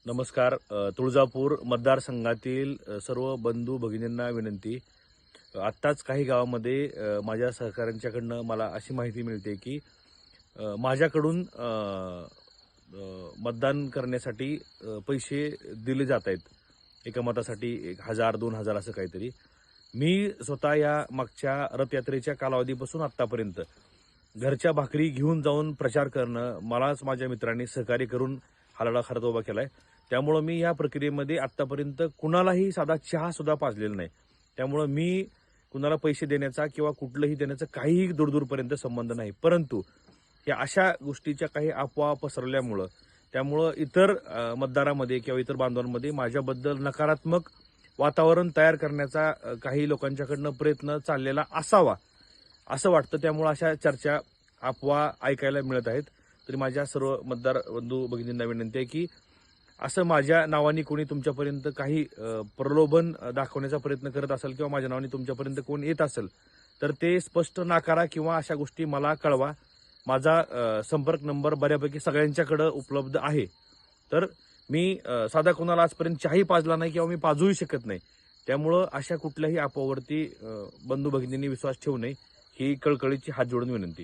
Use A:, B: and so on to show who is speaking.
A: नमस्कार. तुळजापूर मतदारसंघातील सर्व बंधू भगिनींना विनंती. आत्ताच काही गावामध्ये माझ्या सहकाऱ्यांच्याकडनं मला अशी माहिती मिळते की माझ्याकडून मतदान करण्यासाठी पैसे दिले जात आहेत. एका मतासाठी 1000-2000 असं काहीतरी. मी स्वतः या मागच्या रथयात्रेच्या कालावधीपासून आत्तापर्यंत घरच्या भाकरी घेऊन जाऊन प्रचार करणं, मलाच माझ्या मित्रांनी सहकार्य करून हा लढा खरंच उभा केलाय. त्यामुळं मी या प्रक्रियेमध्ये आत्तापर्यंत कुणालाही साधा चहा सुद्धा पाजलेला नाही. त्यामुळं मी कुणाला पैसे देण्याचा किंवा कुठलंही देण्याचा काहीही दूरदूरपर्यंत संबंध नाही. परंतु या अशा गोष्टीच्या काही अफवा पसरल्यामुळं त्यामुळं इतर मतदारामध्ये किंवा इतर बांधवांमध्ये माझ्याबद्दल नकारात्मक वातावरण तयार करण्याचा काही लोकांच्याकडनं प्रयत्न चाललेला असावा असं वाटतं. त्यामुळं अशा चर्चा, अफवा ऐकायला मिळत आहेत. तरी माझ्या सर्व मतदार बंधू भगिनींना विनंती आहे की असं माझ्या नावाने कोणी तुमच्यापर्यंत काही प्रलोभन दाखवण्याचा प्रयत्न करत असेल किंवा माझ्या नावाने तुमच्यापर्यंत कोण येत असेल तर ते स्पष्ट नाकारा किंवा अशा गोष्टी मला कळवा. माझा संपर्क नंबर बऱ्यापैकी सगळ्यांच्याकडे उपलब्ध आहे. तर मी साधा कोणाला आजपर्यंत चहाही पाजला नाही किंवा मी पाजूही शकत नाही. त्यामुळं अशा कुठल्याही अफवावरती बंधू भगिनींनी विश्वास ठेवू नये ही कळकळीची हात जोडून विनंती.